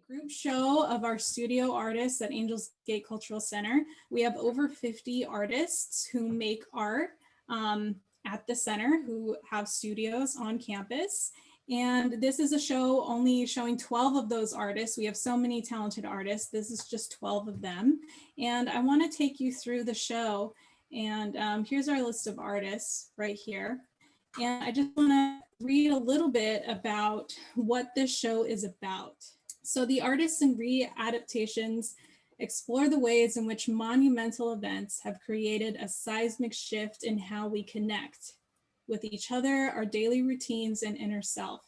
group show of our studio artists at Angels Gate Cultural Center. We have over 50 artists who make art at the center, who have studios on campus. And this is a show only showing 12 of those artists. We have so many talented artists. This is just 12 of them. And I want to take you through the show. And here's our list of artists right here. And I just want to read a little bit about what this show is about. So the artists in re-adaptations explore the ways in which monumental events have created a seismic shift in how we connect with each other, our daily routines, and inner self.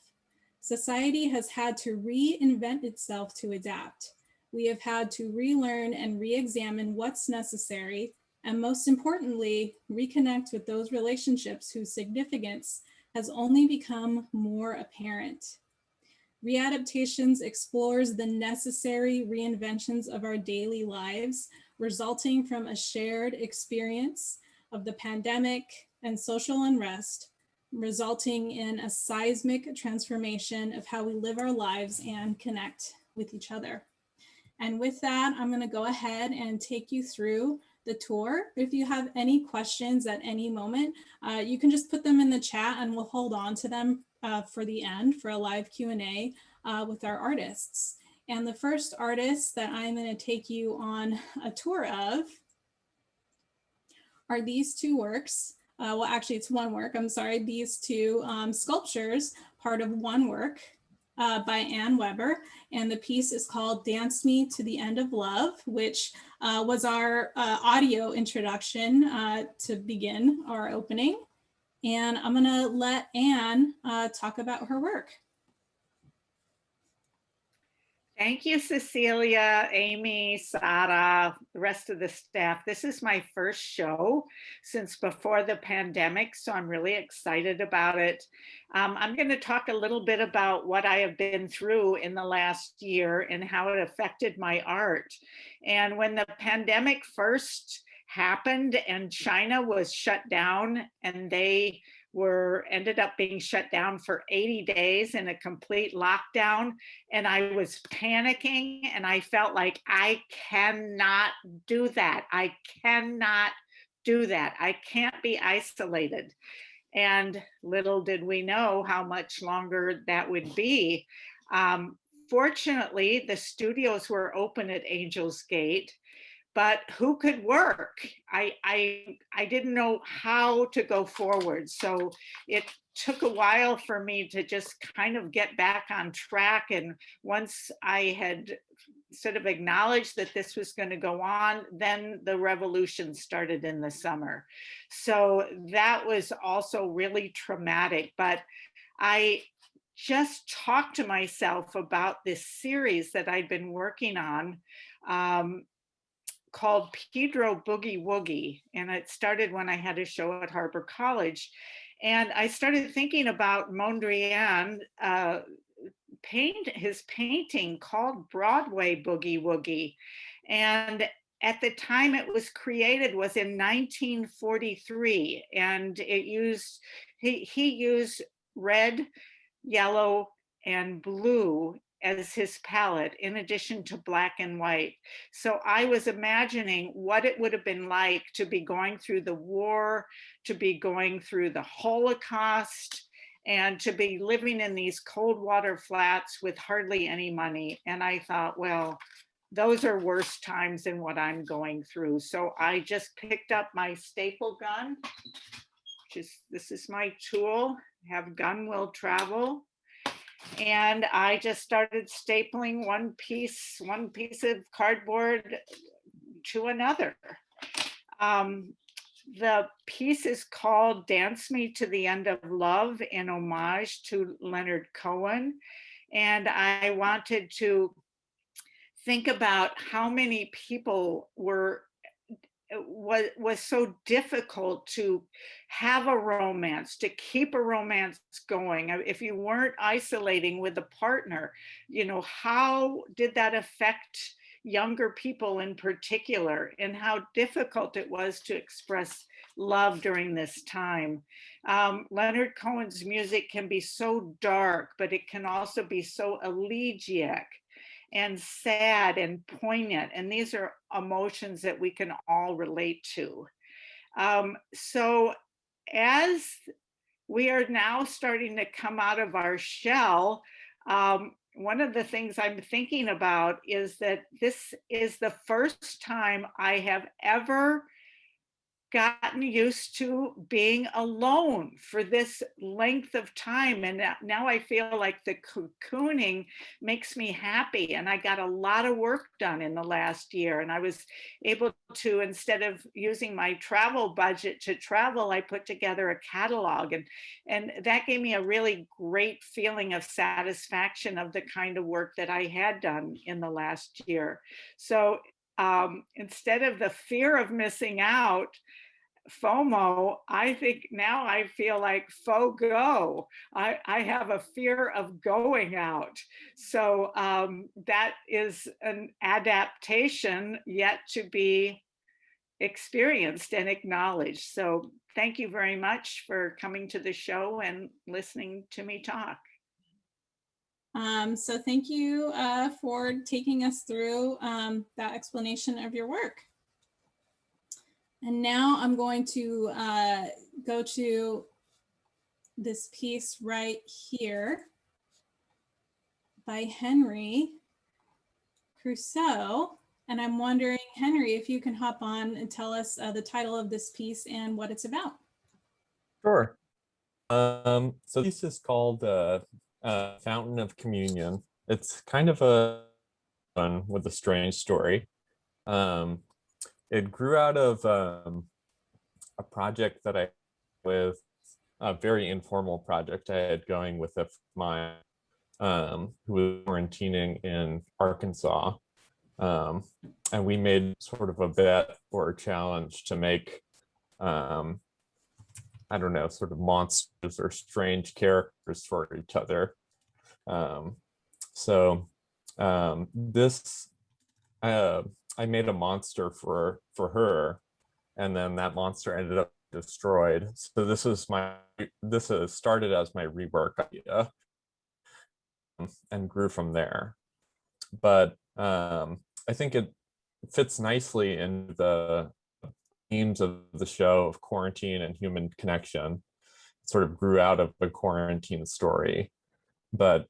Society has had to reinvent itself to adapt. We have had to relearn and re-examine what's necessary, and most importantly, reconnect with those relationships whose significance has only become more apparent. Re-adaptations explores the necessary reinventions of our daily lives, resulting from a shared experience of the pandemic and social unrest, resulting in a seismic transformation of how we live our lives and connect with each other. And with that, I'm going to go ahead and take you through the tour. If you have any questions at any moment, you can just put them in the chat and we'll hold on to them for the end for a live Q&A with our artists. And the first artist that I'm going to take you on a tour of are these two works. Well, actually it's one work, I'm sorry. These two sculptures, part of one work by Ann Weber. And the piece is called Dance Me to the End of Love, which was our audio introduction to begin our opening. And I'm gonna let Ann talk about her work. Thank you, Cecilia, Amy, Sarah, the rest of the staff. This is my first show since before the pandemic, so I'm really excited about it. I'm going to talk a little bit about what I have been through in the last year and how it affected my art. And when the pandemic first happened and China was shut down and they ended up being shut down for 80 days in a complete lockdown. And I was panicking and I felt like I cannot do that. I cannot do that. I can't be isolated. And little did we know how much longer that would be. Fortunately, the studios were open at Angels Gate, but who could work? I didn't know how to go forward. So it took a while for me to just kind of get back on track. And once I had sort of acknowledged that this was going to go on, then the revolution started in the summer. So that was also really traumatic. But I just talked to myself about this series that I'd been working on, called Pedro Boogie Woogie. And it started when I had a show at Harbor College. And I started thinking about Mondrian, his painting called Broadway Boogie Woogie. And at the time it was created was in 1943. And it used, he used red, yellow, and blue as his palette, in addition to black and white. So I was imagining what it would have been like to be going through the war, to be going through the Holocaust, and to be living in these cold water flats with hardly any money. And I thought, well, those are worse times than what I'm going through. So I just picked up my staple gun, this is my tool, have gun will travel. And I just started stapling one piece of cardboard to another. The piece is called Dance Me to the End of Love in homage to Leonard Cohen. And I wanted to think about how many people was so difficult to have a romance, to keep a romance going. If you weren't isolating with a partner, how did that affect younger people in particular, and how difficult it was to express love during this time. Leonard Cohen's music can be so dark, but it can also be so elegiac. and sad and poignant. And these are emotions that we can all relate to. So as we are now starting to come out of our shell, one of the things I'm thinking about is that this is the first time I have ever gotten used to being alone for this length of time. And now I feel like the cocooning makes me happy. And I got a lot of work done in the last year. And I was able to, instead of using my travel budget to travel, I put together a catalog. And that gave me a really great feeling of satisfaction of the kind of work that I had done in the last year. So instead of the fear of missing out, FOMO, I think now I feel like FOGO. I have a fear of going out. So that is an adaptation yet to be experienced and acknowledged. So thank you very much for coming to the show and listening to me talk. So thank you for taking us through that explanation of your work. And now I'm going to go to this piece right here by Henry Krusoe. And I'm wondering, Henry, if you can hop on and tell us the title of this piece and what it's about. Sure. So this is called Fountain of Communion. It's kind of a one with a strange story. It grew out of a project that I with a very informal project I had going with a friend of mine who was quarantining in Arkansas. And we made sort of a bet or a challenge to make I don't know, sort of monsters or strange characters for each other. This, I made a monster for her, and then that monster ended up destroyed. So this is started as my rework idea and grew from there. But I think it fits nicely in the themes of the show of quarantine and human connection. It sort of grew out of a quarantine story. But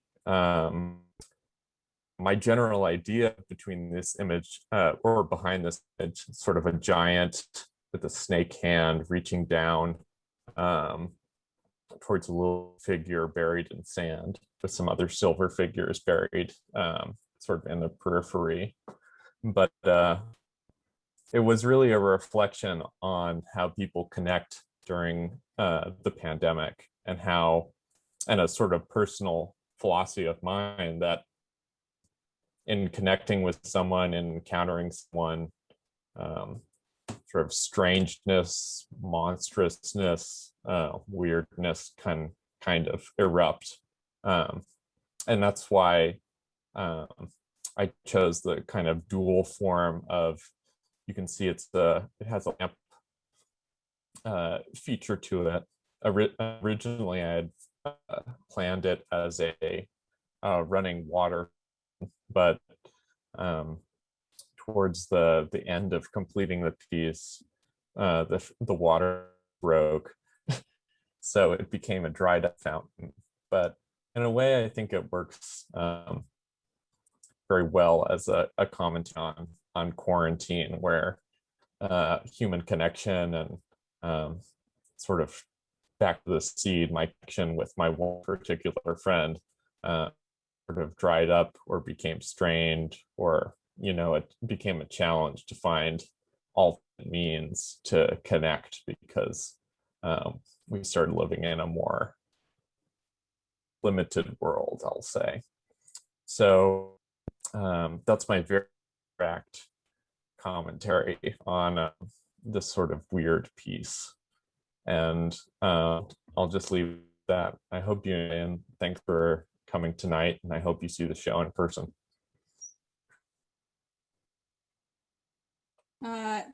my general idea between this image or behind this image, sort of a giant with a snake hand reaching down towards a little figure buried in sand with some other silver figures buried sort of in the periphery. But it was really a reflection on how people connect during the pandemic, and a sort of personal philosophy of mine that in connecting with someone and encountering someone, sort of strangeness, monstrousness, weirdness can kind of erupt. And that's why I chose the kind of dual form of, you can see it has a lamp feature to it. Originally, I had planned it as a running water, but towards the end of completing the piece, the water broke, so it became a dried up fountain. But in a way, I think it works very well as a comment on quarantine, where human connection and sort of back to the seed, my connection with my one particular friend sort of dried up or became strained, or it became a challenge to find alternate means to connect, because we started living in a more limited world, I'll say. So that's my very direct commentary on this sort of weird piece. And I'll just leave that. I hope you, and thanks for coming tonight, and I hope you see the show in person.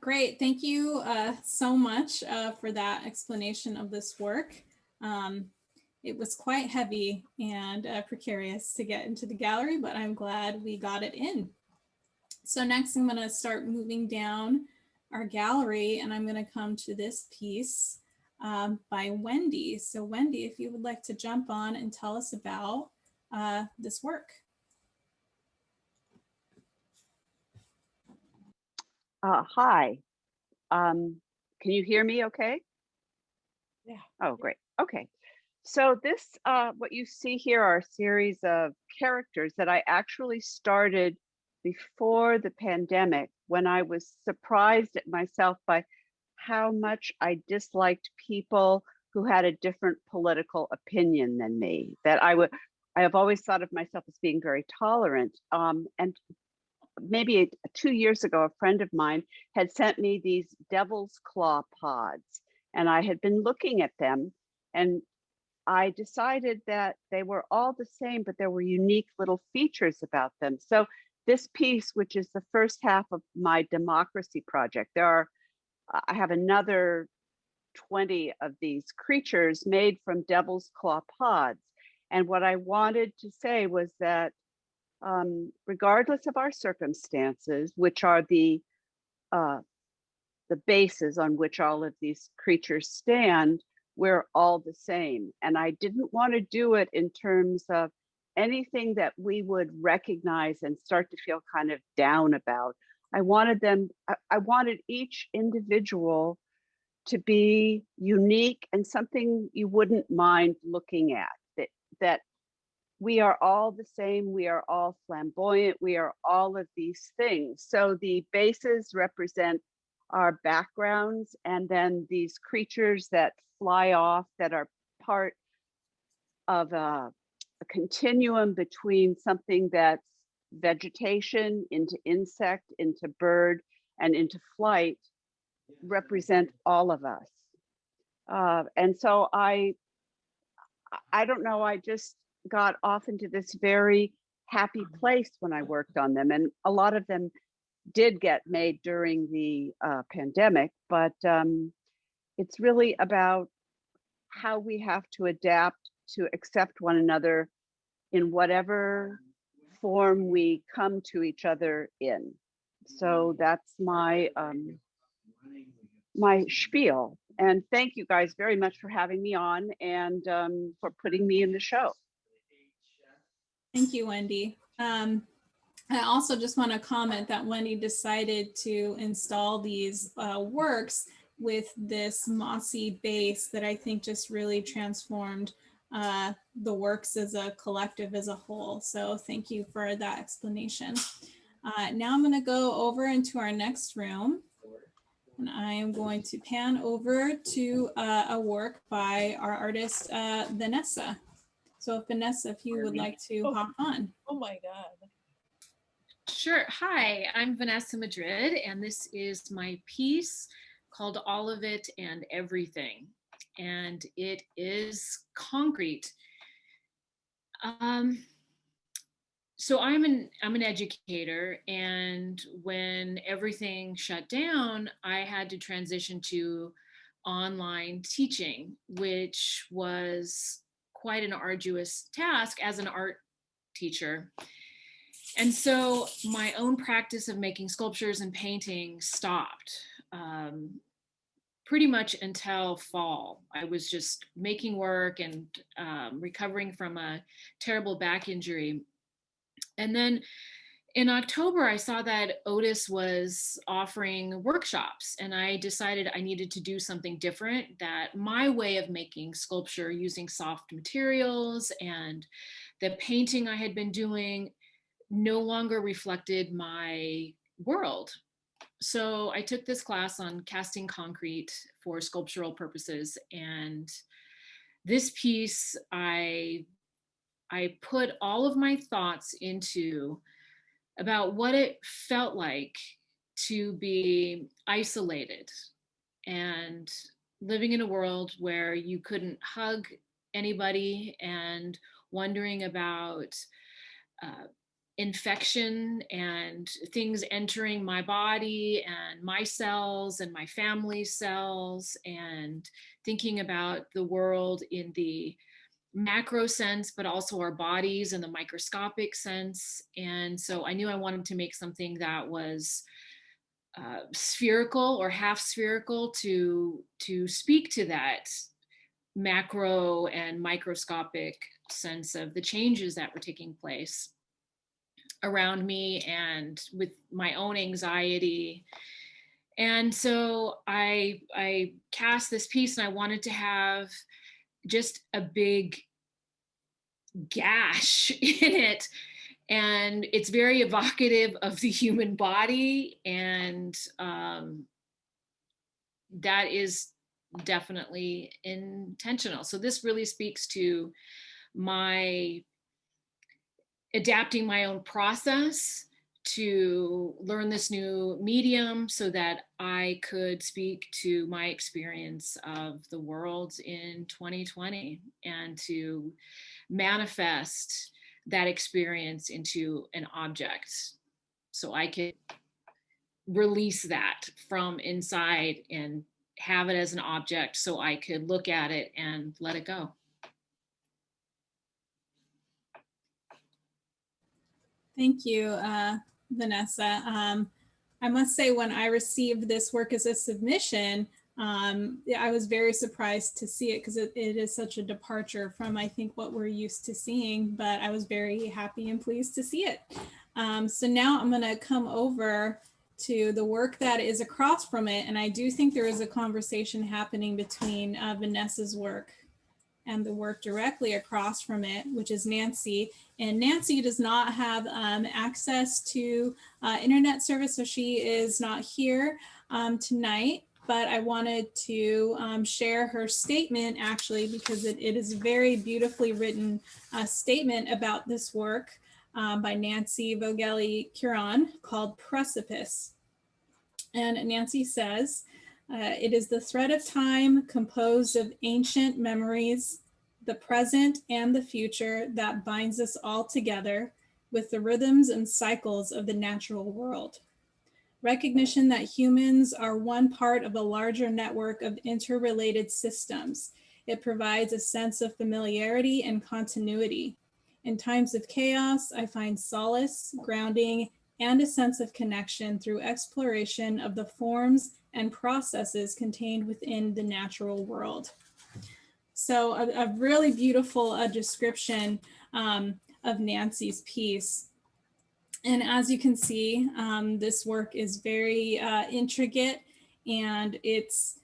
Great, thank you so much for that explanation of this work. it was quite heavy and precarious to get into the gallery, but I'm glad we got it in. So next I'm gonna start moving down our gallery, and I'm gonna come to this piece by Wendy. So Wendy, if you would like to jump on and tell us about this work. Hi, can you hear me okay? Yeah. Oh, great. Okay. So this, what you see here are a series of characters that I actually started before the pandemic, when I was surprised at myself by how much I disliked people who had a different political opinion than me. I have always thought of myself as being very tolerant. And maybe 2 years ago, a friend of mine had sent me these devil's claw pods, and I had been looking at them, and I decided that they were all the same, but there were unique little features about them. So this piece, which is the first half of my democracy project, I have another 20 of these creatures made from devil's claw pods. And what I wanted to say was that regardless of our circumstances, which are the bases on which all of these creatures stand, we're all the same. And I didn't want to do it in terms of anything that we would recognize and start to feel kind of down about. I wanted each individual to be unique and something you wouldn't mind looking at, that we are all the same, we are all flamboyant, we are all of these things. So the bases represent our backgrounds, and then these creatures that fly off that are part of a continuum between something that's vegetation into insect, into bird, and into flight, represent all of us. And so I don't know, I just got off into this very happy place when I worked on them. And a lot of them did get made during the pandemic, but it's really about how we have to adapt to accept one another in whatever form we come to each other in. So that's my my spiel. And thank you guys very much for having me on and for putting me in the show. Thank you, Wendy. I also just want to comment that Wendy decided to install these works with this mossy base that I think just really transformed the works as a collective, as a whole. So thank you for that explanation. Now I'm going to go over into our next room, and I am going to pan over to a work by our artist, Vanessa. So Vanessa, if you would like to hop on. Oh my God. Sure. Hi, I'm Vanessa Madrid, and this is my piece called All of It and Everything. And it is concrete. So I'm an educator, and when everything shut down, I had to transition to online teaching, which was quite an arduous task as an art teacher. And so my own practice of making sculptures and paintings stopped pretty much until fall. I was just making work and recovering from a terrible back injury. And then in October, I saw that Otis was offering workshops, and I decided I needed to do something different, that my way of making sculpture using soft materials and the painting I had been doing no longer reflected my world. So I took this class on casting concrete for sculptural purposes, and this piece, I put all of my thoughts into about what it felt like to be isolated and living in a world where you couldn't hug anybody, and wondering about infection and things entering my body and my cells and my family cells, and thinking about the world in the macro sense, but also our bodies in the microscopic sense. And so I knew I wanted to make something that was spherical or half spherical to speak to that macro and microscopic sense of the changes that were taking place around me and with my own anxiety. And so I cast this piece, and I wanted to have just a big gash in it. And it's very evocative of the human body. And that is definitely intentional. So this really speaks to my adapting my own process to learn this new medium so that I could speak to my experience of the world in 2020 and to manifest that experience into an object so I could release that from inside and have it as an object so I could look at it and let it go. Thank you, Vanessa. I must say, when I received this work as a submission, I was very surprised to see it because it is such a departure from, I think, what we're used to seeing, but I was very happy and pleased to see it. So now I'm going to come over to the work that is across from it. And I do think there is a conversation happening between Vanessa's work and the work directly across from it, which is Nancy. And Nancy does not have access to internet service, so she is not here tonight. But I wanted to share her statement, actually, because it is a very beautifully written statement about this work by Nancy Voegeli-Curran called Precipice. And Nancy says, it is the thread of time composed of ancient memories, the present and the future that binds us all together with the rhythms and cycles of the natural world. Recognition that humans are one part of a larger network of interrelated systems. It provides a sense of familiarity and continuity. In times of chaos, I find solace, grounding, and a sense of connection through exploration of the forms and processes contained within the natural world. So a really beautiful description of Nancy's piece. And as you can see, this work is very intricate, and it's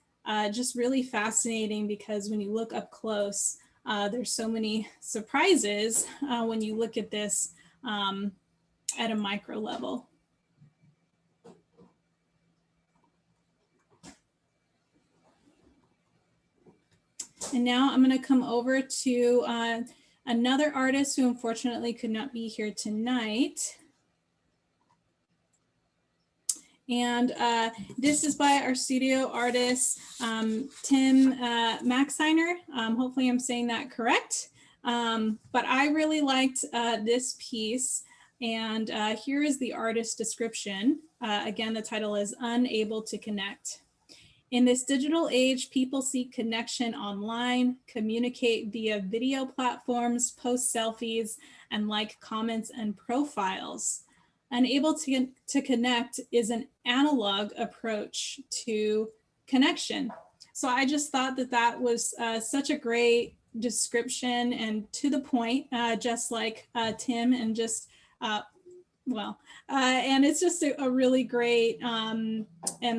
just really fascinating because when you look up close, there's so many surprises when you look at this at a micro level. And now I'm going to come over to another artist who unfortunately could not be here tonight. And this is by our studio artist, Tim Maxeiner. Hopefully I'm saying that correct. But I really liked this piece. And here is the artist description. Again, the title is Unable to Connect. In this digital age, people seek connection online, communicate via video platforms, post selfies, and like comments and profiles. Unable to connect is an analog approach to connection. So I just thought that that was such a great description and to the point, just like Tim, and just, and it's just a really great and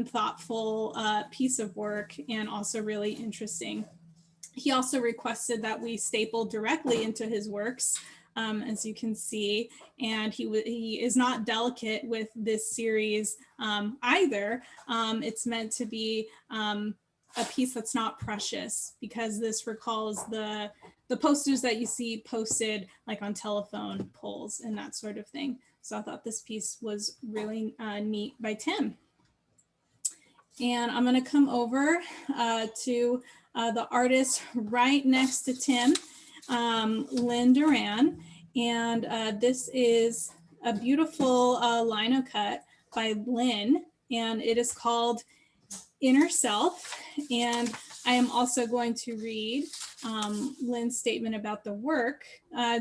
thoughtful piece of work, and also really interesting. He also requested that we staple directly into his works, as you can see, and he is not delicate with this series either. It's meant to be a piece that's not precious, because this recalls the posters that you see posted like on telephone poles and that sort of thing. So I thought this piece was really neat by Tim. And I'm going to come over to the artist right next to Tim, Lynn Doran. And this is a beautiful lino cut by Lynn, and it is called Inner Self. And I am also going to read Lynn's statement about the work.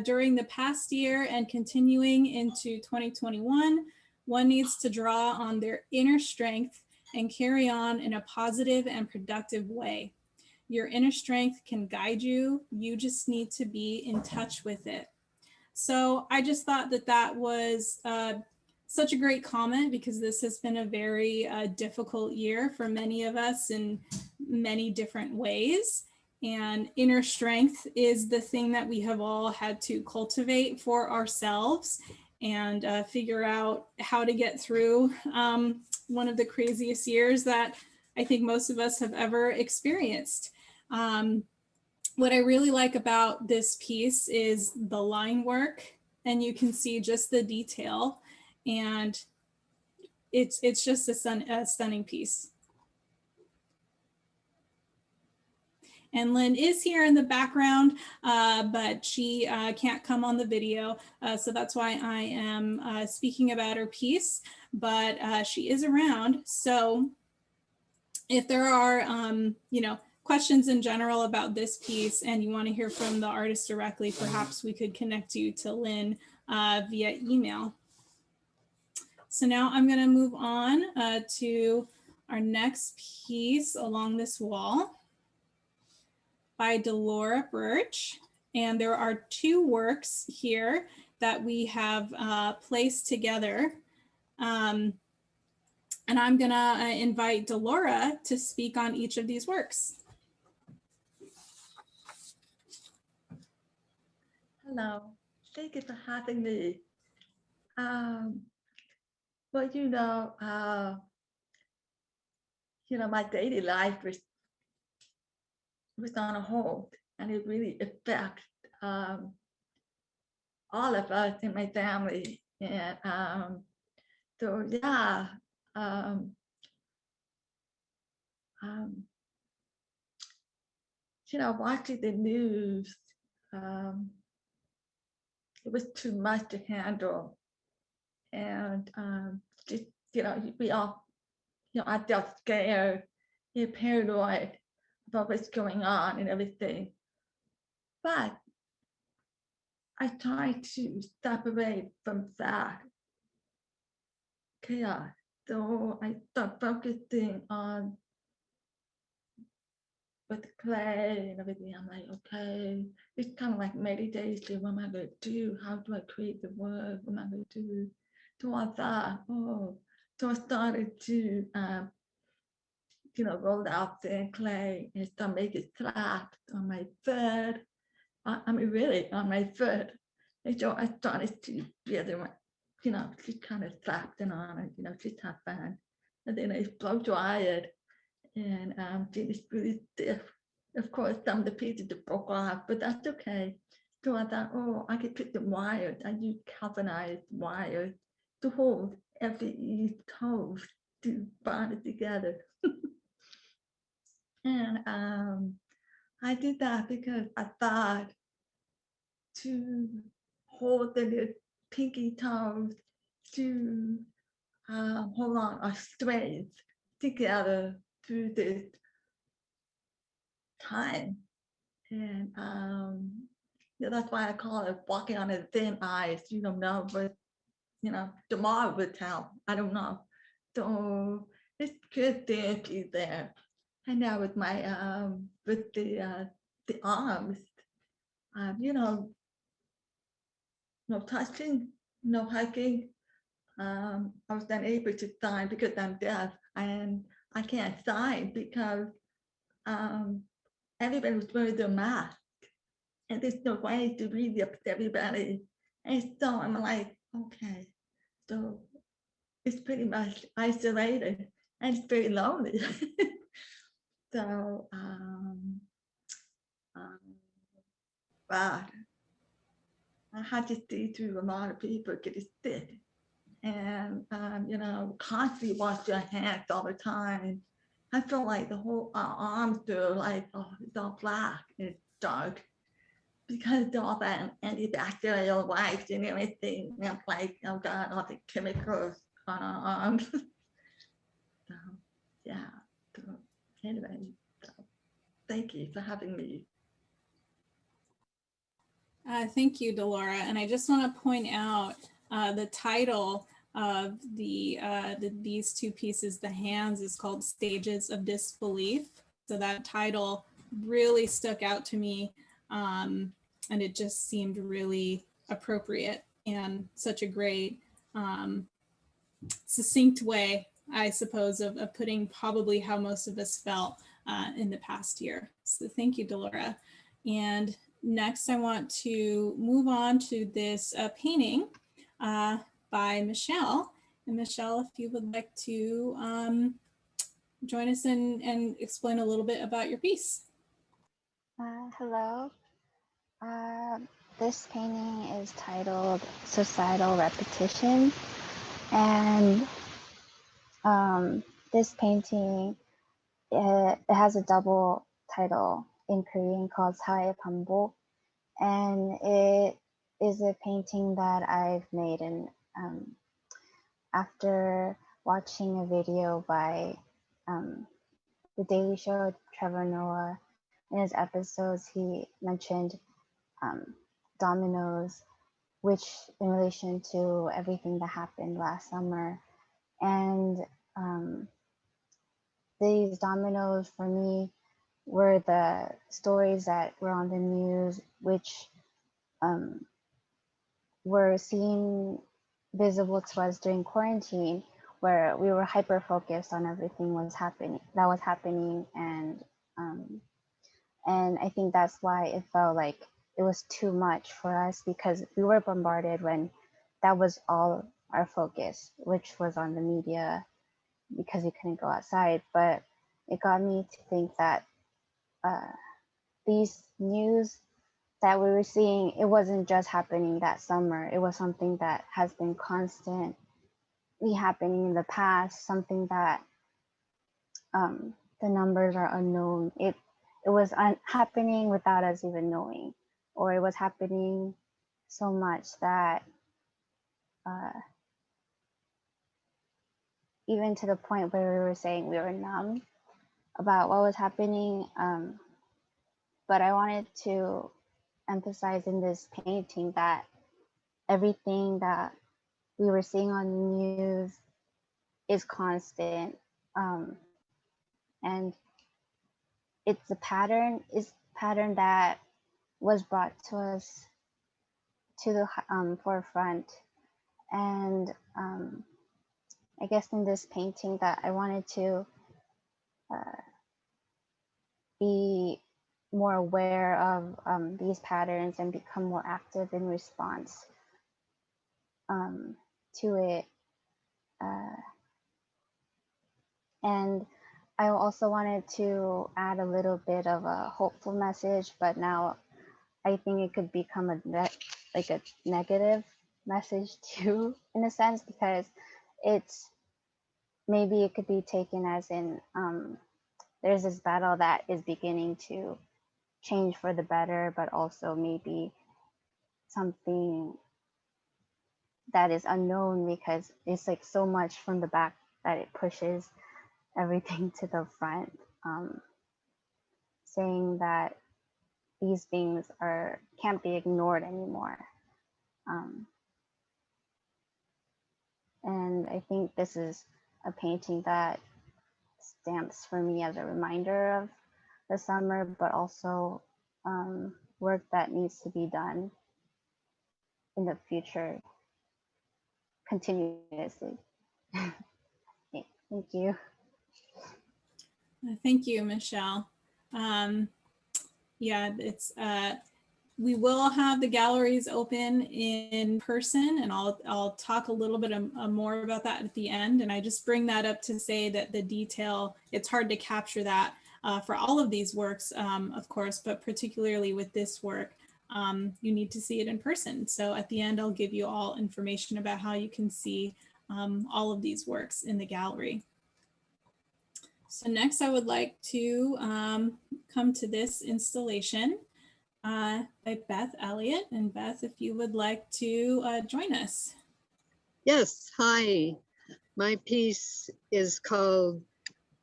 During the past year and continuing into 2021, one needs to draw on their inner strength and carry on in a positive and productive way. Your inner strength can guide you. You just need to be in touch with it. So I just thought that that was such a great comment, because this has been a very difficult year for many of us in many different ways. And inner strength is the thing that we have all had to cultivate for ourselves and figure out how to get through one of the craziest years that I think most of us have ever experienced. What I really like about this piece is the line work, and you can see just the detail, and it's just a stunning piece. And Lynn is here in the background, but she can't come on the video. So that's why I am speaking about her piece, but she is around. So if there are, questions in general about this piece and you want to hear from the artist directly, perhaps we could connect you to Lynn via email. So now I'm going to move on to our next piece along this wall by Delora Bertsch. And there are two works here that we have placed together. And I'm gonna invite Delora to speak on each of these works. Hello, thank you for having me. Well, my daily life was on a hold, and it really affects all of us in my family. And so yeah, watching the news, it was too much to handle. And we all, I felt scared, paranoid about what's going on and everything. But I tried to separate from that chaos. So I started focusing on with the clay and everything. I'm like, okay, it's kind of like meditation. What am I going to do? How do I create the word? What am I going to do? So I thought, so I started to, roll out the clay and start making slaps on my foot. Really on my foot. And so I started to just kind of slapped it on it, just have fun. And then I blow dry it. And it's really stiff. Of course, some of the pieces broke off, but that's okay. So I thought, I could put the wires. I used galvanized wires to hold every toes to bind it together. And I did that because I thought to hold the pinky toes to hold on our strength together through this time. And that's why I call it walking on a thin ice. You don't know, but tomorrow will tell. I don't know. So it's good therapy there. And now with my with the arms, no touching, no hugging. I was then able to sign because I'm deaf, and I can't sign because everybody was wearing their mask, and there's no way to read up to everybody. And so I'm like, okay, so it's pretty much isolated and it's very lonely. So, but I had to see through a lot of people getting sick, and constantly wash your hands all the time. I feel like the whole arms are like, it's all black, it's dark, because of all that antibacterial wipes and everything. And I'm like, oh God, all the chemicals on our arms. So yeah. So anyway, so thank you for having me. Thank you, Delora. And I just want to point out the title of these two pieces, the hands, is called Stages of Disbelief. So that title really stuck out to me, and it just seemed really appropriate and such a great succinct way, I suppose, of putting probably how most of us felt in the past year. So thank you, Delora. And next I want to move on to this painting by Michelle. And Michelle, if you would like to join us and explain a little bit about your piece. Hello. This painting is titled Societal Repetition, and this painting, it has a double title in Korean called Sae Pambo, and it is a painting that I've made in after watching a video by The Daily Show, Trevor Noah. In his episodes, he mentioned dominoes, which in relation to everything that happened last summer. And these dominoes for me were the stories that were on the news, which were seen visible to us during quarantine, where we were hyper focused on everything that was happening, and I think that's why it felt like it was too much for us, because we were bombarded when that was all our focus, which was on the media, because we couldn't go outside. But it got me to think that these news that we were seeing, it wasn't just happening that summer. It was something that has been constantly happening in the past, something that the numbers are unknown. It was happening without us even knowing, or it was happening so much that even to the point where we were saying we were numb about what was happening. But I wanted to emphasize in this painting that everything that we were seeing on the news is constant, and it's a pattern that was brought to us to the forefront. And I guess in this painting that I wanted to be more aware of these patterns and become more active in response to it. And I also wanted to add a little bit of a hopeful message, but now I think it could become a negative message too, in a sense, because maybe it could be taken as in there's this battle that is beginning to change for the better, but also maybe something that is unknown, because it's like so much from the back that it pushes everything to the front, saying that these things can't be ignored anymore. And I think this is a painting that stamps for me as a reminder of the summer, but also work that needs to be done in the future continuously. Thank you. Thank you, Michelle. Yeah, we will have the galleries open in person, and I'll talk a little bit more about that at the end. And I just bring that up to say that the detail, it's hard to capture that for all of these works, of course, but particularly with this work, you need to see it in person. So at the end, I'll give you all information about how you can see all of these works in the gallery. So next, I would like to come to this installation by Beth Elliott. And Beth, if you would like to join us. Yes, hi. My piece is called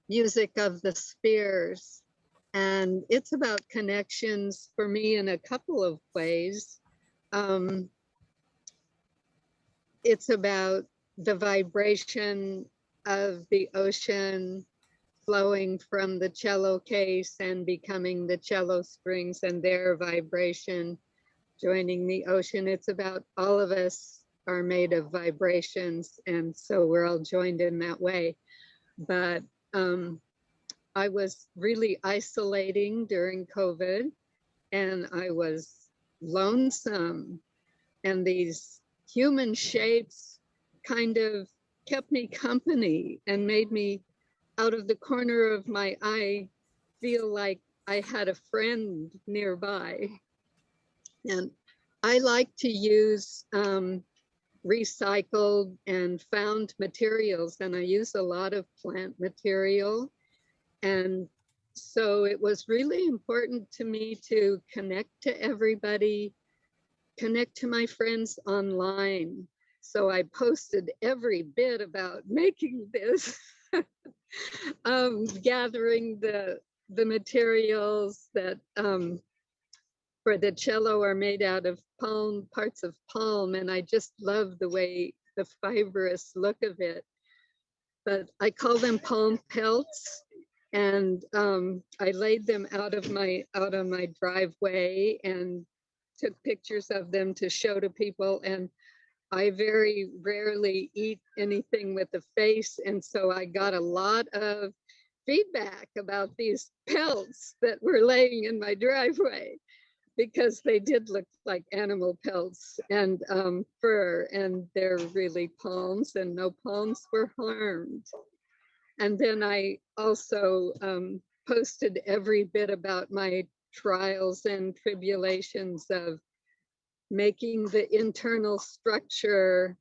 Music of the Spheres, and it's about connections for me in a couple of ways. it's about the vibration of the ocean flowing from the cello case and becoming the cello strings and their vibration joining the ocean. It's about all of us are made of vibrations, and so we're all joined in that way. But I was really isolating during COVID, and I was lonesome, and these human shapes kind of kept me company and made me, out of the corner of my eye, feel like I had a friend nearby. And I like to use recycled and found materials, and I use a lot of plant material. And so it was really important to me to connect to everybody, connect to my friends online. So I posted every bit about making this, gathering the materials that for the cello are made out of palm, parts of palm, and I just love the way, the fibrous look of it. But I call them palm pelts, and I laid them out on my driveway and took pictures of them to show to people. And I very rarely eat anything with a face, and so I got a lot of feedback about these pelts that were laying in my driveway, because they did look like animal pelts and fur, and they're really palms, and no palms were harmed. And then I also posted every bit about my trials and tribulations of making the internal structure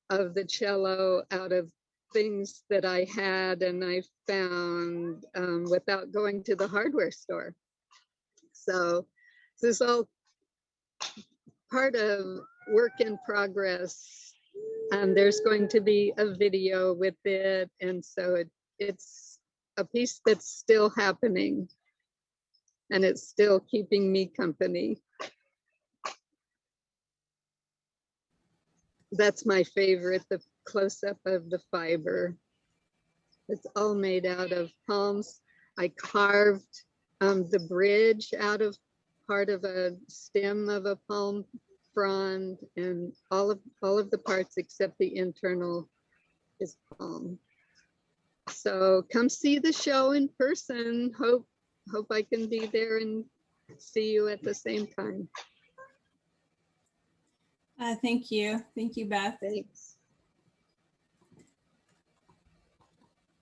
of the cello out of things that I had and I found without going to the hardware store. So this is all part of work in progress, and there's going to be a video with it, and so it's a piece that's still happening, and it's still keeping me company. That's my favorite, the close-up of the fiber. It's all made out of palms. I carved the bridge out of part of a stem of a palm frond, and all of the parts except the internal is palm. So come see the show in person. Hope I can be there and see you at the same time. Thank you, Beth. Thanks.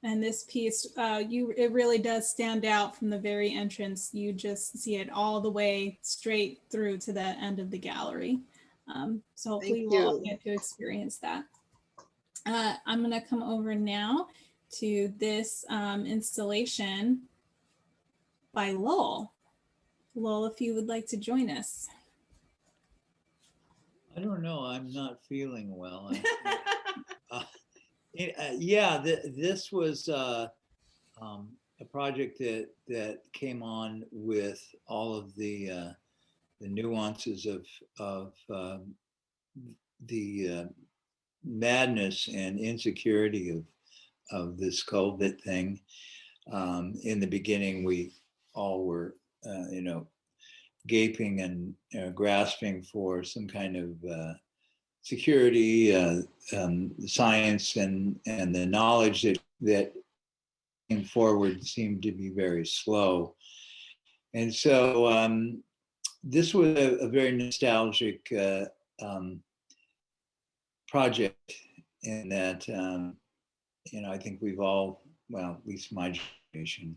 And this piece, it really does stand out from the very entrance. You just see it all the way straight through to the end of the gallery. So hopefully we'll all get to experience that. I'm gonna come over now to this installation by Lowell. Lowell, if you would like to join us. I don't know, I'm not feeling well. Yeah, this was a project that came on with all of the nuances of the madness and insecurity of this COVID thing. In the beginning, we all were, gaping and grasping for some kind of security, science, and the knowledge that came forward seemed to be very slow. And so this was a very nostalgic project in that, I think we've all, well, at least my generation,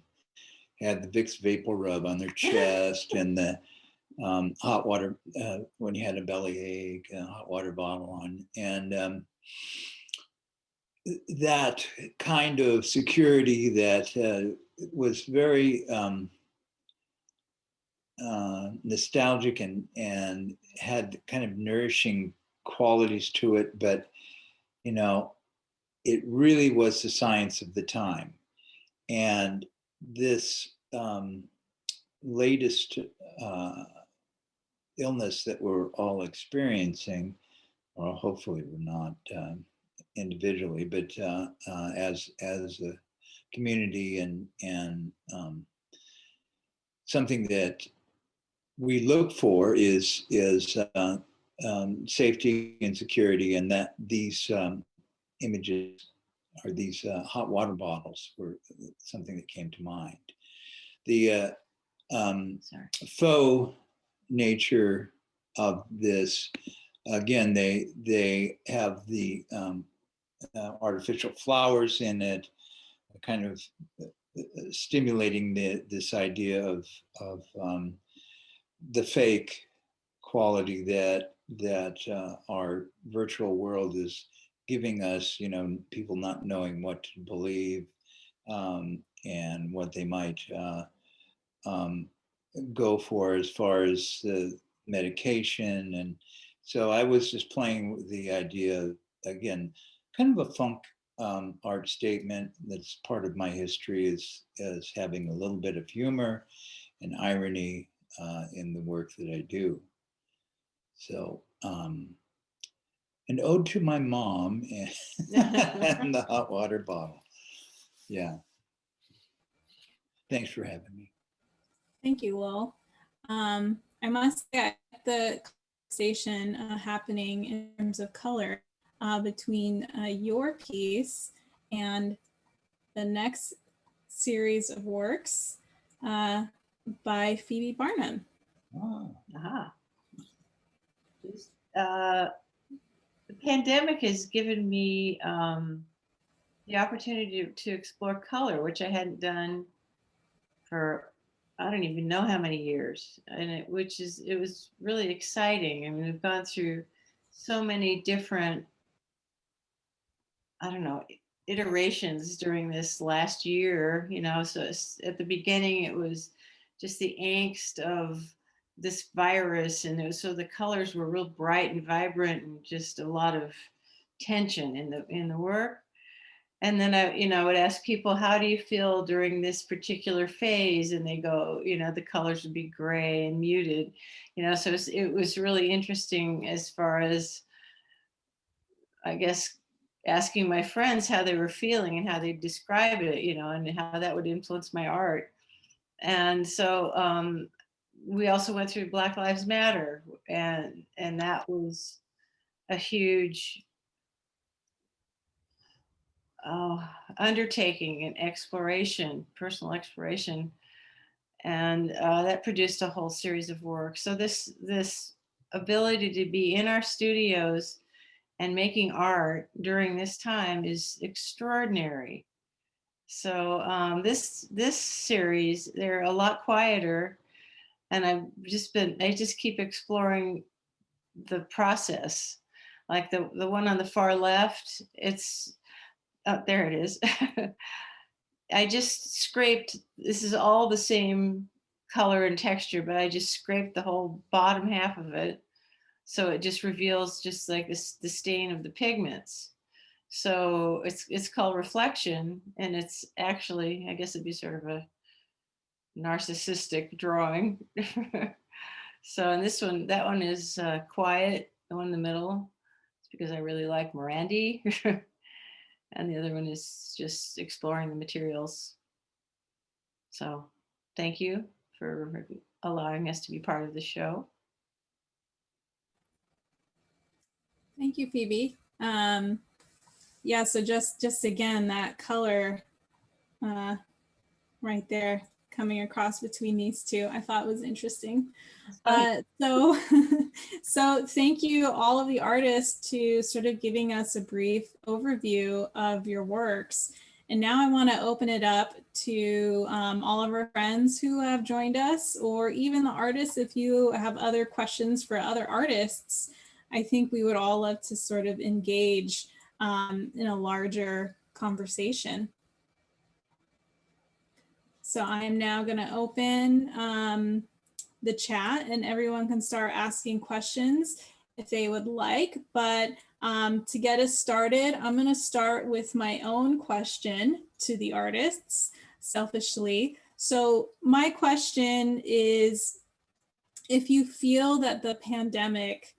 had the Vicks Vapor Rub on their chest and the hot water, when you had a bellyache, a hot water bottle on. And that kind of security that was very nostalgic and had kind of nourishing qualities to it, but it really was the science of the time. And this latest illness that we're all experiencing, or hopefully we're not individually, but as a community, and something that we look for is safety and security, and that these images or these hot water bottles were something that came to mind. The faux nature of this, again, they have the artificial flowers in it, kind of stimulating this idea of the fake quality that our virtual world is giving us, people not knowing what to believe, and what they might go for as far as the medication. And so I was just playing with the idea, again, kind of a funk art statement that's part of my history, as having a little bit of humor and irony in the work that I do. So an ode to my mom and the hot water bottle. Yeah. Thanks for having me. Thank you, Lowell. I must say, the conversation happening in terms of color between your piece and the next series of works by Phoebe Barnum. Oh. The pandemic has given me the opportunity to explore color, which I hadn't done for I don't even know how many years, and it was really exciting. I mean, we've gone through so many different, I don't know, iterations during this last year, so at the beginning it was just the angst of this virus, and so the colors were real bright and vibrant, and just a lot of tension in the work. And then I would ask people, how do you feel during this particular phase? And they go, the colors would be gray and muted, so it was really interesting as far as, I guess, asking my friends how they were feeling and how they describe it, and how that would influence my art. And so we also went through Black Lives Matter, and that was a huge undertaking and exploration, personal exploration, and that produced a whole series of work. So this ability to be in our studios and making art during this time is extraordinary. So this series, they're a lot quieter, and I just keep exploring the process. Like the one on the far left, there it is. I just scraped, this is all the same color and texture, but I just scraped the whole bottom half of it. So it just reveals just like the stain of the pigments. So it's called Reflection, and it's actually, I guess it'd be sort of a narcissistic drawing. So and that one is quiet, the one in the middle. It's because I really like Morandi. And the other one is just exploring the materials. So thank you for allowing us to be part of the show. Thank you, Phoebe. Yeah, so just again, that color right there coming across between these two, I thought was interesting. So thank you all of the artists to sort of giving us a brief overview of your works. And now I want to open it up to all of our friends who have joined us, or even the artists. If you have other questions for other artists, I think we would all love to sort of engage in a larger conversation. So I am now going to open the chat, and everyone can start asking questions if they would like. But to get us started, I'm going to start with my own question to the artists, selfishly. So my question is, if you feel that the pandemic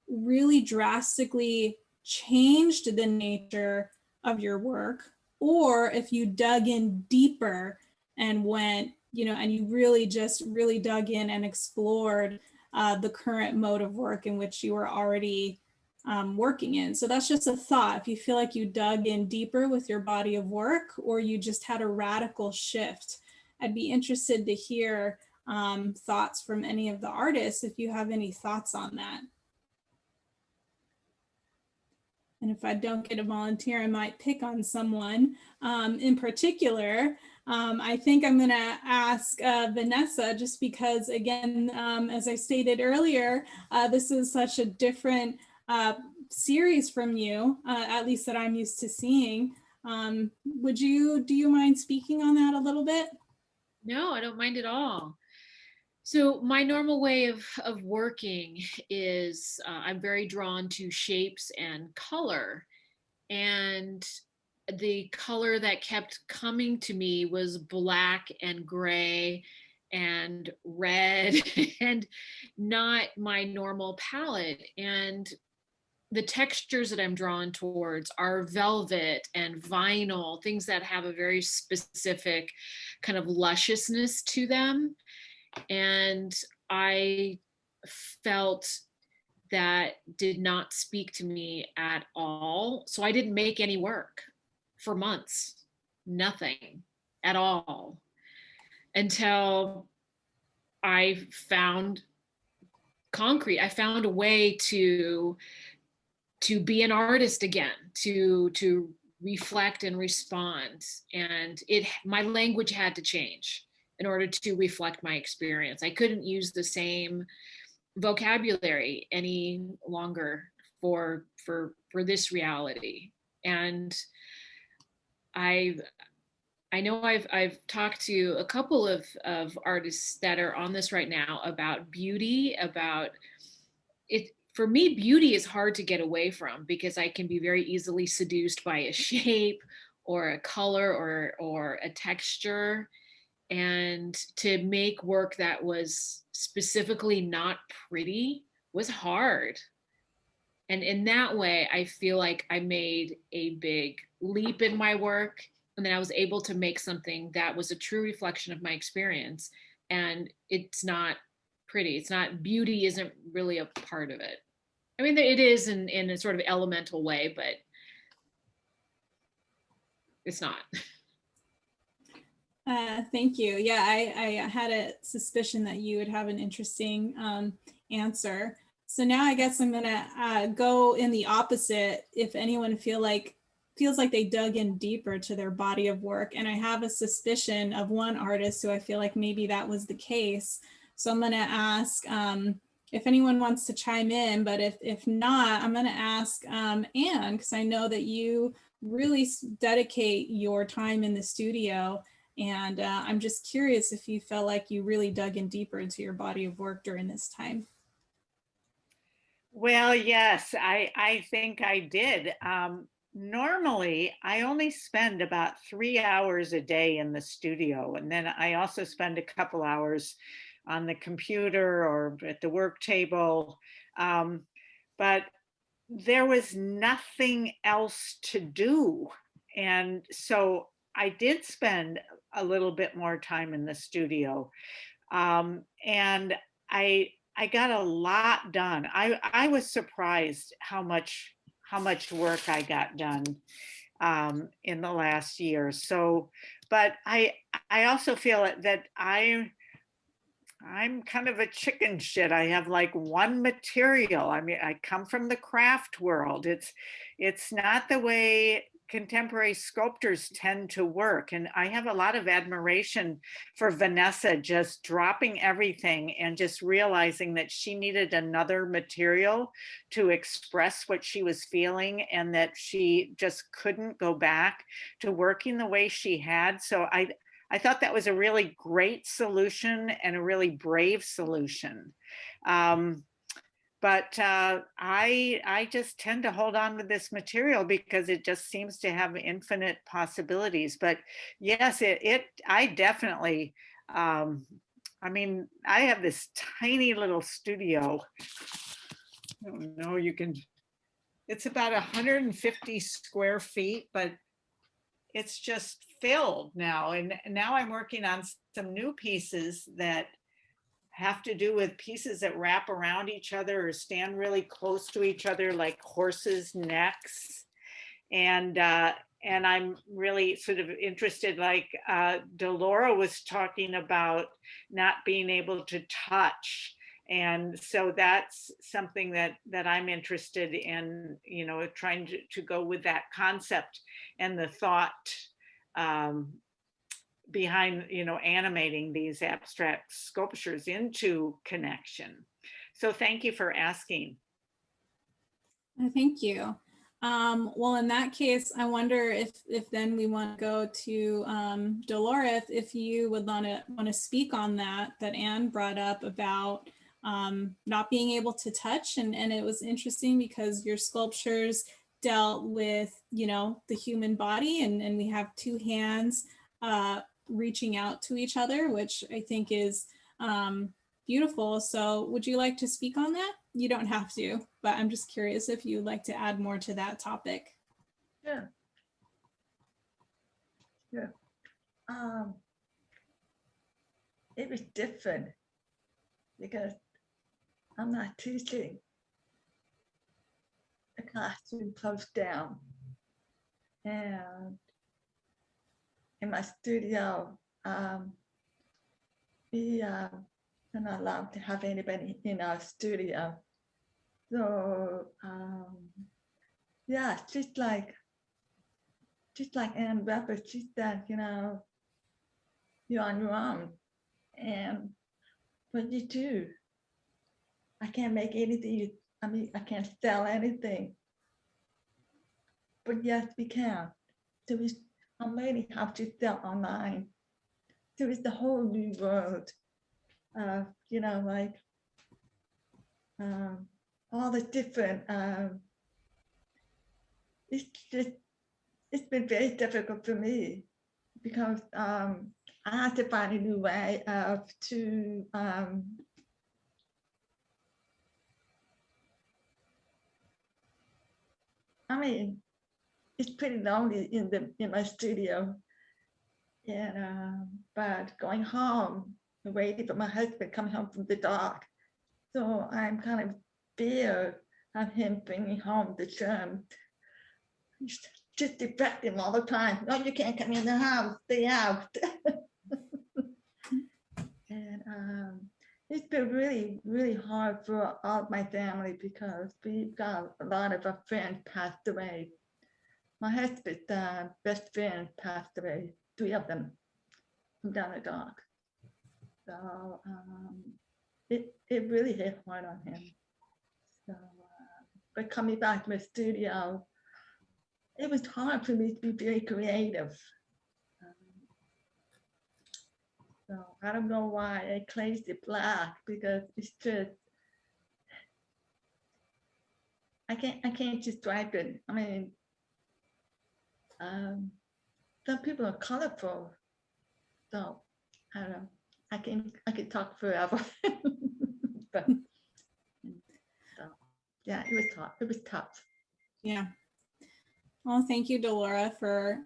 really drastically changed the nature of your work, or if you dug in deeper and went, and you really dug in and explored the current mode of work in which you were already working in. So that's just a thought. If you feel like you dug in deeper with your body of work, or you just had a radical shift, I'd be interested to hear thoughts from any of the artists, if you have any thoughts on that. And if I don't get a volunteer, I might pick on someone in particular. I think I'm going to ask Vanessa, just because, again, as I stated earlier, this is such a different series from you, at least that I'm used to seeing. Do you mind speaking on that a little bit? No, I don't mind at all. So my normal way of working is I'm very drawn to shapes and color. And the color that kept coming to me was black and gray and red and not my normal palette. And the textures that I'm drawn towards are velvet and vinyl, things that have a very specific kind of lusciousness to them. And I felt that did not speak to me at all. So I didn't make any work for months, nothing at all, until I found concrete. I found a way to be an artist again, to reflect and respond. And my language had to change in order to reflect my experience. I couldn't use the same vocabulary any longer for this reality. And I know I've talked to a couple of artists that are on this right now about beauty, about it. For me, beauty is hard to get away from, because I can be very easily seduced by a shape or a color or a texture. And to make work that was specifically not pretty was hard. And in that way, I feel like I made a big leap in my work. And then I was able to make something that was a true reflection of my experience. And it's not pretty. It's not, beauty isn't really a part of it. I mean, it is in a sort of elemental way, but it's not. Thank you. Yeah, I had a suspicion that you would have an interesting answer. So now I guess I'm gonna go in the opposite. If anyone feels like they dug in deeper to their body of work, and I have a suspicion of one artist who I feel like maybe that was the case. So I'm gonna ask if anyone wants to chime in, but if not, I'm gonna ask Anne, because I know that you really dedicate your time in the studio. And I'm just curious if you felt like you really dug in deeper into your body of work during this time. Well, yes, I think I did. Normally, I only spend about 3 hours a day in the studio. And then I also spend a couple hours on the computer or at the work table. But there was nothing else to do. And so I did spend a little bit more time in the studio. And I got a lot done. I was surprised how much work I got done in the last year. So, but I also feel that I'm kind of a chicken shit. I have like one material. I mean, I come from the craft world. It's not the way contemporary sculptors tend to work. And I have a lot of admiration for Vanessa just dropping everything and just realizing that she needed another material to express what she was feeling, and that she just couldn't go back to working the way she had. So I thought that was a really great solution and a really brave solution. But I just tend to hold on to this material because it just seems to have infinite possibilities. But yes, I definitely I mean, I have this tiny little studio. I don't know, you can, it's about 150 square feet, but it's just filled now. And now I'm working on some new pieces that have to do with pieces that wrap around each other or stand really close to each other, like horses' necks. And I'm really sort of interested, like Delora was talking about not being able to touch. And so that's something that I'm interested in, you know, trying to go with that concept and the thought behind, you know, animating these abstract sculptures into connection. So thank you for asking. Thank you. Well, in that case, I wonder if then we want to go to Delora, if you would want to speak on that Anne brought up about not being able to touch, and it was interesting because your sculptures dealt with, you know, the human body, and we have two hands reaching out to each other, which I think is beautiful. So would you like to speak on that? You don't have to, but I'm just curious if you'd like to add more to that topic. Yeah. It was different because I'm not teaching. The classroom closed down, and in my studio, we are not allowed to have anybody in our studio. So yeah, just like Anne Weber, she said, you know, you're on your own, and what you do, I can't make anything. I mean, I can't sell anything, but yes, we can. There is, I'm learning how to sell online. There is the whole new world. You know, like all the different. It's been very difficult for me because I had to find a new way to I mean, it's pretty lonely in my studio, and but going home, waiting for my husband coming home from the dock, so I'm kind of fear of him bringing home the germ. Just defect him all the time. No, you can't come in the house. Stay out. And it's been really, really hard for all of my family because we've got a lot of our friends passed away. My husband's best friend passed away, 3 of them from down the dock. So it really hit hard on him. So, but coming back to the studio, it was hard for me to be very creative. So I don't know why I glazed it black, because it's just, I can't describe it. I mean, some people are colorful, so I don't know. I can talk forever. But so yeah, it was tough. It was tough. Yeah. Well, thank you, Delora, for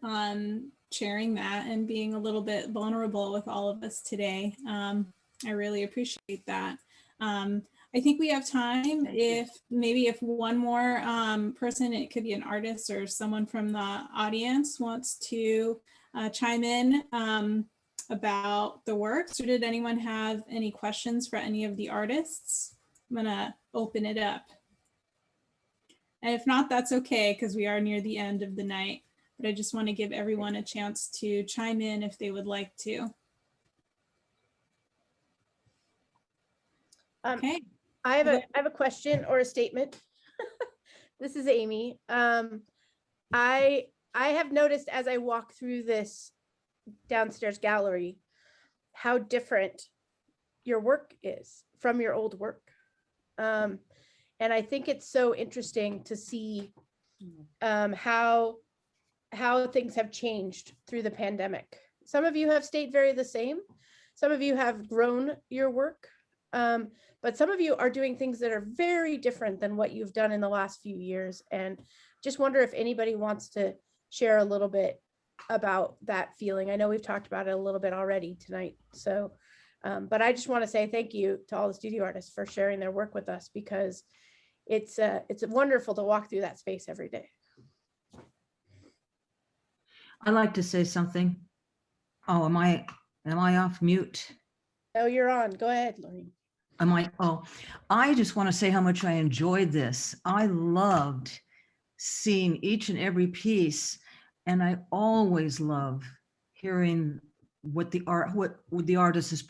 sharing that and being a little bit vulnerable with all of us today. I really appreciate that. I think we have time if one more person, it could be an artist or someone from the audience, wants to chime in about the works, or did anyone have any questions for any of the artists? I'm gonna open it up. And if not, that's okay, because we are near the end of the night. But I just want to give everyone a chance to chime in if they would like to. Okay. I have a question or a statement. This is Amy. I have noticed as I walk through this downstairs gallery how different your work is from your old work. And I think it's so interesting to see how things have changed through the pandemic. Some of you have stayed very the same. some of you have grown your work, but some of you are doing things that are very different than what you've done in the last few years. And just wonder if anybody wants to share a little bit about that feeling. I know we've talked about it a little bit already tonight. So, but I just want to say thank you to all the studio artists for sharing their work with us, because it's wonderful to walk through that space every day. I'd like to say something. Oh, am I off mute? No, you're on. Go ahead, Lorraine. I just want to say how much I enjoyed this. I loved seeing each and every piece, and I always love hearing what the artist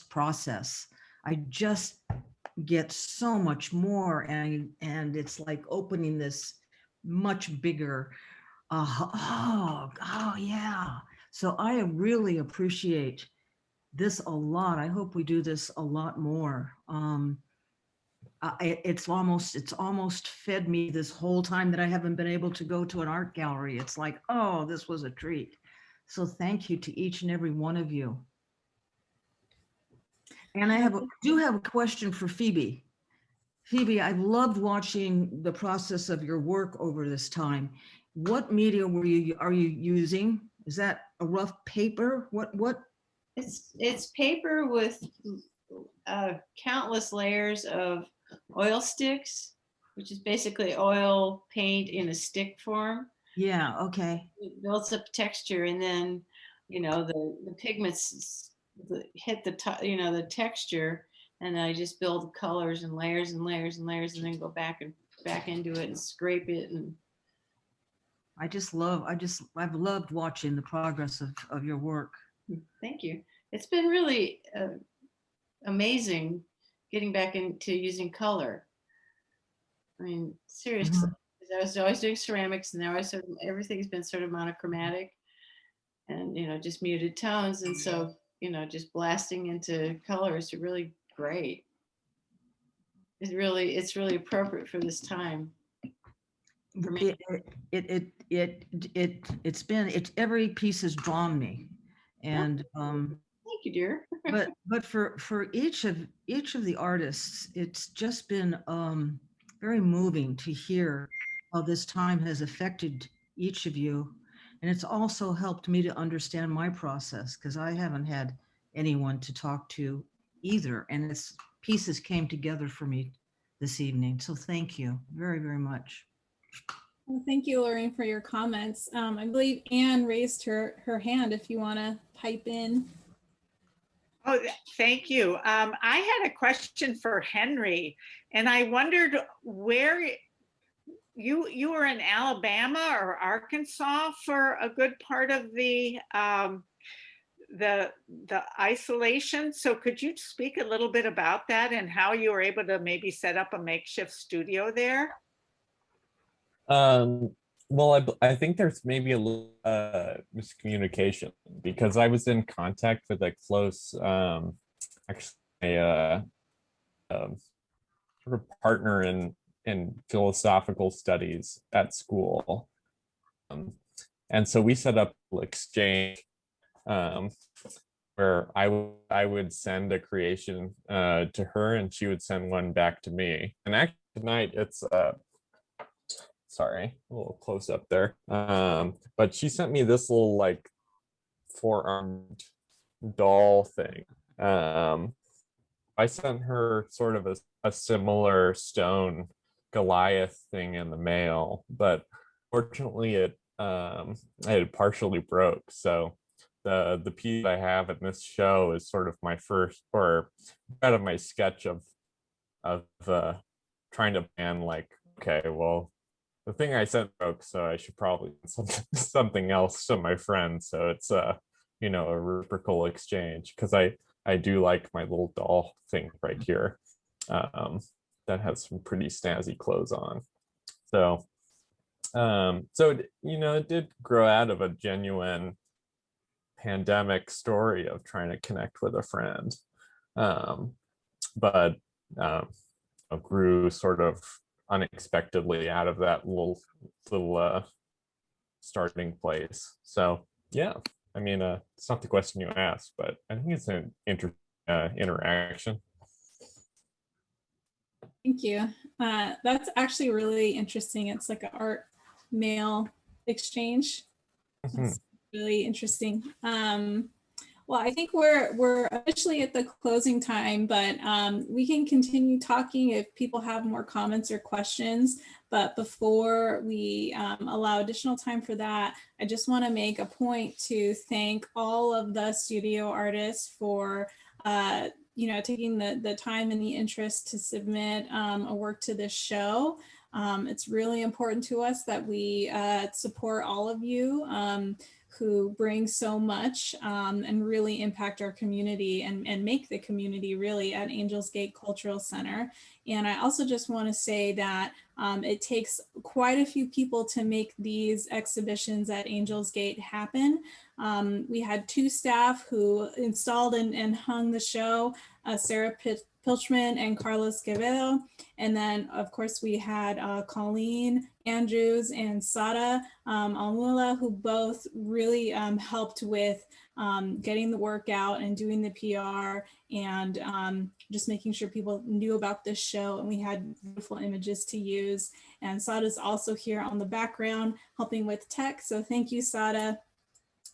process. I just get so much more, and it's like opening this much bigger yeah. So I really appreciate this a lot. I hope we do this a lot more. It's almost fed me this whole time that I haven't been able to go to an art gallery. It's like, oh, this was a treat. So thank you to each and every one of you. And I do have a question for Phoebe. Phoebe, I've loved watching the process of your work over this time. What media are you using? Is that a rough paper? What? It's paper with countless layers of oil sticks, which is basically oil paint in a stick form. Yeah, okay. It builds up texture, and then, you know, the pigments hit the the texture, and I just build colors and layers and layers and layers, and then go back into it and scrape it. And I've loved watching the progress of your work. Thank you. It's been really amazing getting back into using color. I mean, seriously, I was always doing ceramics, and now everything's been sort of monochromatic, and just muted tones, and so just blasting into color is really great. It's really appropriate for this time. For me. Every piece has drawn me, and thank you, dear. but for each of the artists, it's just been very moving to hear how this time has affected each of you, and it's also helped me to understand my process, because I haven't had anyone to talk to either, and pieces came together for me this evening. So thank you very, very much. Well, thank you, Lorraine, for your comments. I believe Anne raised her hand if you want to pipe in. Oh, thank you. I had a question for Henry, and I wondered where you were in Alabama or Arkansas for a good part of the isolation. So could you speak a little bit about that and how you were able to maybe set up a makeshift studio there? Well, I think there's maybe a little miscommunication, because I was in contact with a close, actually a sort of partner in philosophical studies at school, and so we set up an exchange where I would send a creation to her, and she would send one back to me. And actually tonight it's sorry, a little close up there. But she sent me this little like four-armed doll thing. I sent her sort of a similar stone Goliath thing in the mail, but fortunately it had partially broke. So the piece I have in this show is sort of my first, or out of my sketch of trying to plan, like, okay, well, the thing I sent broke, so I should probably send something else to my friend. So it's a reciprocal exchange, because I do like my little doll thing right here that has some pretty snazzy clothes on. So it did grow out of a genuine pandemic story of trying to connect with a friend, but grew sort of unexpectedly out of that little starting place. So yeah, I mean, it's not the question you asked, but I think it's an interaction. Thank you. That's actually really interesting. It's like an art mail exchange. That's really interesting. Well, I think we're officially at the closing time, but we can continue talking if people have more comments or questions. But before we allow additional time for that, I just want to make a point to thank all of the studio artists for taking the time and the interest to submit a work to this show. It's really important to us that we support all of you who bring so much and really impact our community and make the community really at Angels Gate Cultural Center. And I also just want to say that it takes quite a few people to make these exhibitions at Angels Gate happen. We had 2 staff who installed and hung the show, Sarah Pilchman and Carlos Quevedo. And then, of course, we had Colleen Andrews and Sada Almula, who both really helped with getting the work out and doing the PR and just making sure people knew about this show. And we had beautiful images to use. And Sada's also here on the background helping with tech. So thank you, Sada.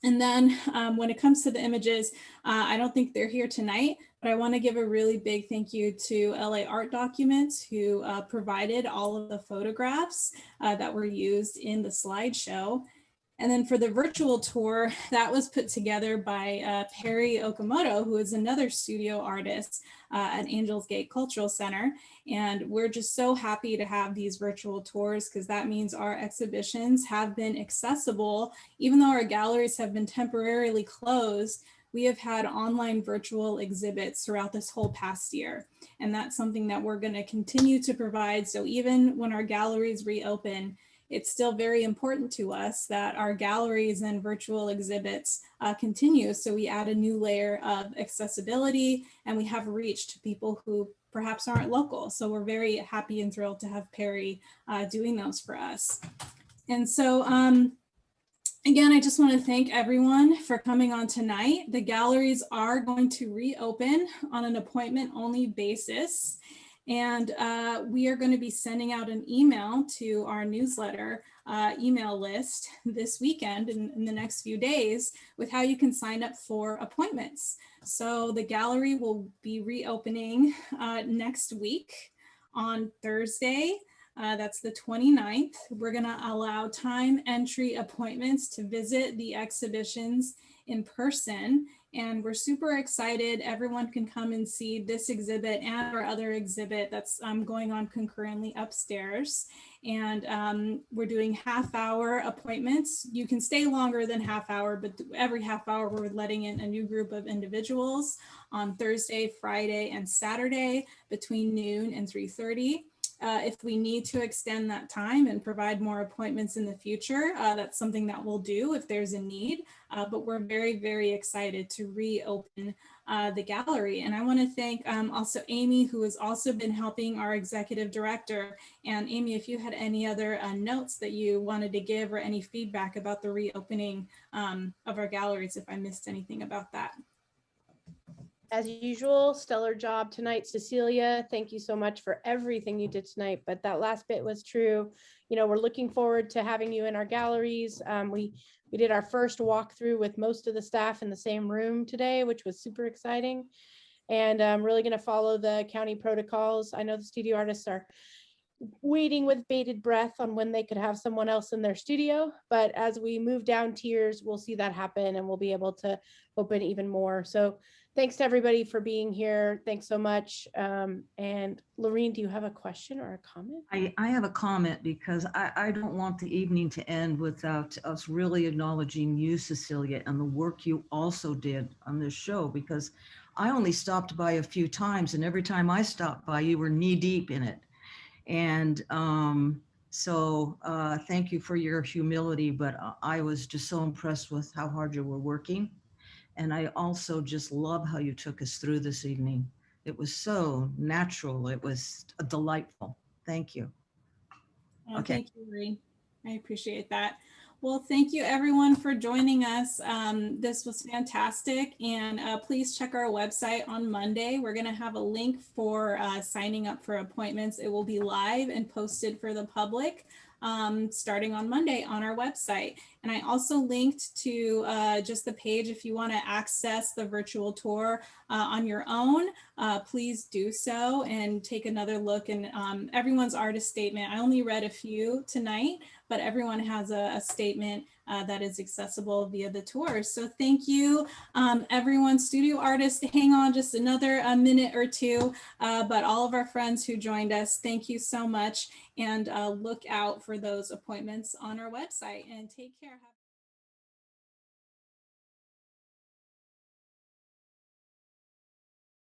And then when it comes to the images, I don't think they're here tonight, but I want to give a really big thank you to LA Art Documents, who provided all of the photographs that were used in the slideshow. And then for the virtual tour, that was put together by Perry Okamoto, who is another studio artist at Angels Gate Cultural Center. And we're just so happy to have these virtual tours because that means our exhibitions have been accessible. Even though our galleries have been temporarily closed, we have had online virtual exhibits throughout this whole past year. And that's something that we're going to continue to provide. So even when our galleries reopen, it's still very important to us that our galleries and virtual exhibits continue. So we add a new layer of accessibility and we have reach to people who perhaps aren't local. So we're very happy and thrilled to have Perry doing those for us. And so again, I just want to thank everyone for coming on tonight. The galleries are going to reopen on an appointment only basis. And we are going to be sending out an email to our newsletter email list this weekend in the next few days with how you can sign up for appointments. So the gallery will be reopening next week on Thursday. That's the 29th. We're going to allow time entry appointments to visit the exhibitions in person. And we're super excited. Everyone can come and see this exhibit and our other exhibit that's going on concurrently upstairs. And we're doing half-hour appointments. You can stay longer than half hour, but every half hour we're letting in a new group of individuals on Thursday, Friday, and Saturday between noon and 3:30. If we need to extend that time and provide more appointments in the future, that's something that we'll do if there's a need. But we're very, very excited to reopen the gallery. And I want to thank also Amy, who has also been helping our executive director. And Amy, if you had any other notes that you wanted to give or any feedback about the reopening of our galleries, if I missed anything about that. As usual, stellar job tonight, Cecilia. Thank you so much for everything you did tonight. But that last bit was true. You know, we're looking forward to having you in our galleries. We did our first walkthrough with most of the staff in the same room today, which was super exciting. And I'm really going to follow the county protocols. I know the studio artists are waiting with bated breath on when they could have someone else in their studio. But as we move down tiers, we'll see that happen and we'll be able to open even more. So thanks to everybody for being here. Thanks so much. And Lorene, do you have a question or a comment? I have a comment because I don't want the evening to end without us really acknowledging you, Cecilia, and the work you also did on this show, because I only stopped by a few times, and every time I stopped by, you were knee deep in it. And so thank you for your humility, but I was just so impressed with how hard you were working. And I also just love how you took us through this evening. It was so natural. It was delightful. Thank you. Okay. Thank you, Lorene. I appreciate that. Well, thank you everyone for joining us. This was fantastic, and please check our website on Monday. We're going to have a link for signing up for appointments. It will be live and posted for the public starting on Monday on our website. And I also linked to just the page if you want to access the virtual tour on your own, please do so and take another look. And everyone's artist statement, I only read a few tonight, but everyone has a statement that is accessible via the tour. So thank you, everyone. Studio artists, hang on just another minute or two, but all of our friends who joined us, thank you so much. And look out for those appointments on our website, and take care.